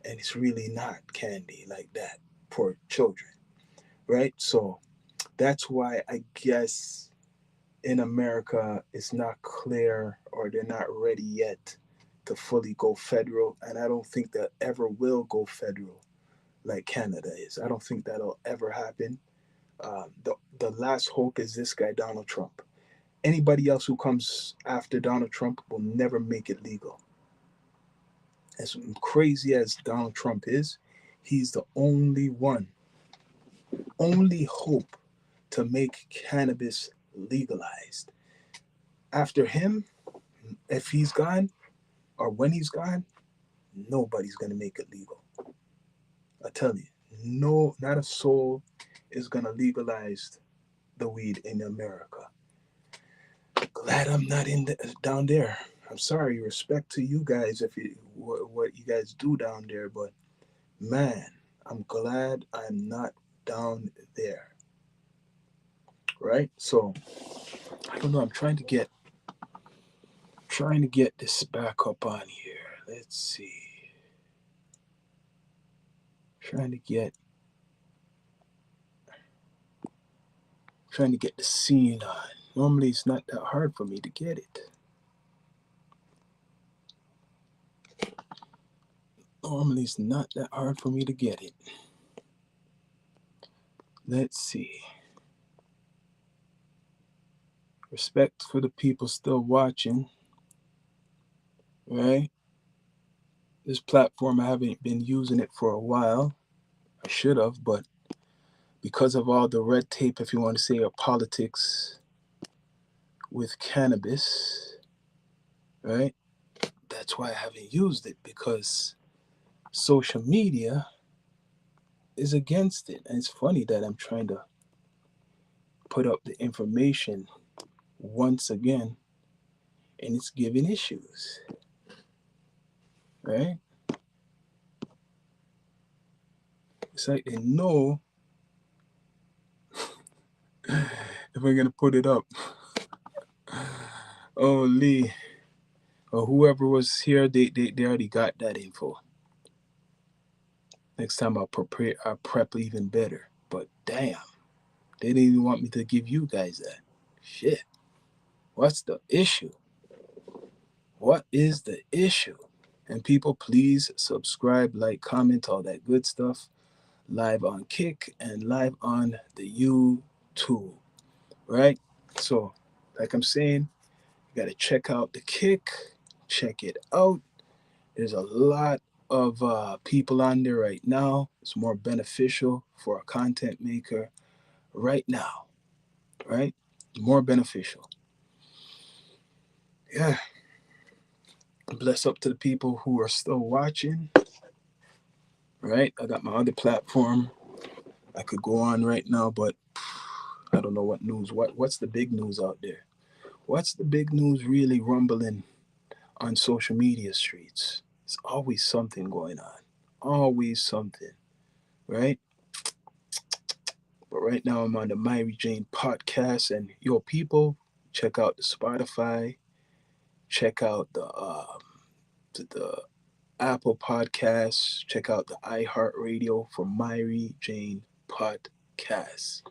and it's really not candy like that for children, right? So that's why I guess in America it's not clear or they're not ready yet to fully go federal. And I don't think that ever will go federal like Canada is. I don't think that'll ever happen. The last hope is this guy, Donald Trump. Anybody else who comes after Donald Trump will never make it legal. As crazy as Donald Trump is, he's the only one, only hope to make cannabis legalized. After him, if he's gone or when he's gone, nobody's going to make it legal. I tell you, no, not a soul is going to legalize the weed in America. Glad I'm not down there. I'm sorry, respect to you guys if you what you guys do down there, but man, I'm glad I'm not down there. Right? So I don't know. I'm trying to get this back up on here. Let's see. Trying to get the scene on. Normally it's not that hard for me to get it. Normally it's not that hard for me to get it. Let's see. Respect for the people still watching. Right? This platform, I haven't been using it for a while. I should have, but because of all the red tape, if you want to say, or politics with cannabis, right? That's why I haven't used it, because social media is against it. And it's funny that I'm trying to put up the information once again and it's giving issues, right? It's like they know if we're going to put it up. Oh, Lee, or whoever was here, they already got that info. Next time I'll prep even better. But damn, they didn't even want me to give you guys that. Shit. What's the issue? What is the issue? And people, please subscribe, like, comment, all that good stuff. Live on Kick and live on the YouTube. Right? So, like I'm saying, you got to check out the Kick. Check it out. There's a lot of people on there right now. It's more beneficial for a content maker right now. Right? More beneficial. Yeah. Bless up to the people who are still watching. right? I got my other platform I could go on right now, but I don't know what news. What's the big news out there? What's the big news really rumbling on social media streets? There's always something going on. Always something, right? But right now I'm on the Myri Jane podcast, and yo, people, check out the Spotify, check out the Apple Podcasts, check out the iHeartRadio for Myri Jane podcast.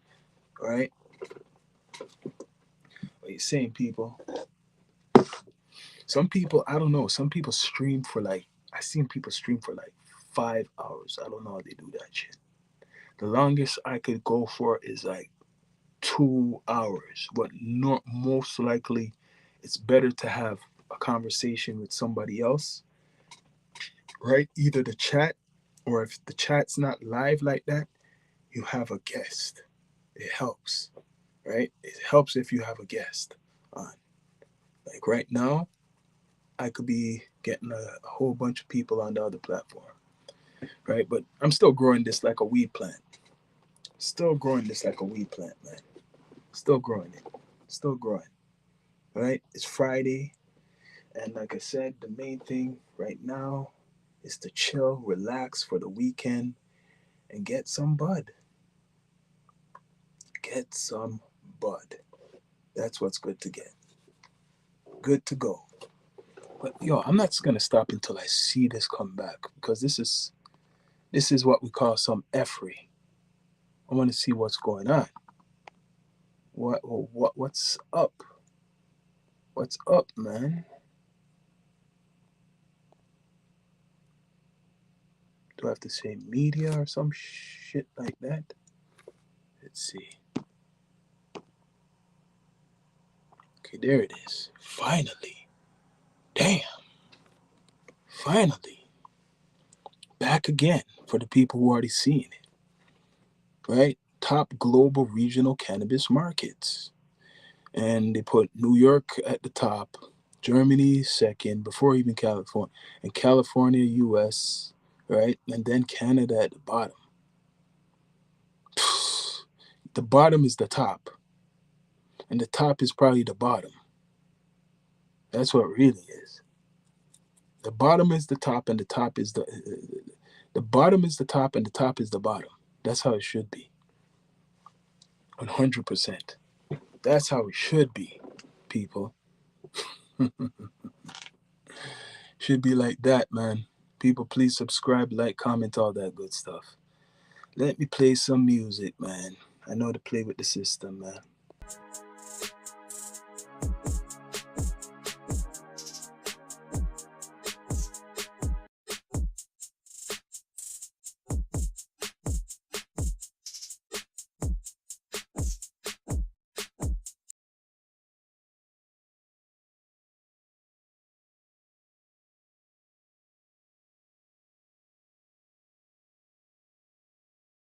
All right, what you saying, people? Some people, I don't know. Some people stream for like I seen people stream for like 5 hours. I don't know how they do that shit. The longest I could go for is like 2 hours. But not most likely, it's better to have a conversation with somebody else, right? Either the chat, or if the chat's not live like that, you have a guest. It helps, right? It helps if you have a guest on. Like right now, I could be getting a whole bunch of people on the other platform, right? But I'm still growing this like a weed plant. Still growing this like a weed plant, man. Still growing it. Still growing, right? It's Friday. And like I said, the main thing right now is to chill, relax for the weekend, and get some bud. Get some bud. That's what's good to get. Good to go. But yo, I'm not gonna stop until I see this come back, because this is what we call some effery. I want to see what's going on. What's up? What's up, man? Do I have to say media or some shit like that? Let's see. Okay, there it is. Finally. Damn. Finally. Back again for the people who already seen it. Right? Top global regional cannabis markets. And they put New York at the top, Germany second, before even California, and California, US, right? And then Canada at the bottom. The bottom is the top, and the top is probably the bottom. That's what it really is. The bottom is the top, and the top is the bottom is the top, and the top is the bottom. That's how it should be. 100%. That's how it should be, people. Should be like that, man. People, please subscribe, like, comment, all that good stuff. Let me play some music, man. I know to play with the system, man.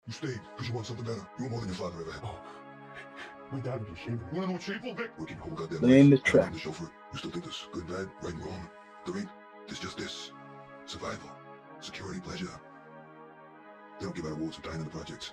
You stayed because you want something better. You want more than your father ever had. Oh, my dad was shameful. You want to know what's shameful, Vic? Working your whole goddamn Playing life. the track. I'm the chauffeur. You still think this? Good, bad, right and wrong. There ain't. There's just this. Survival. Security, pleasure. They don't give out awards for dying in the projects.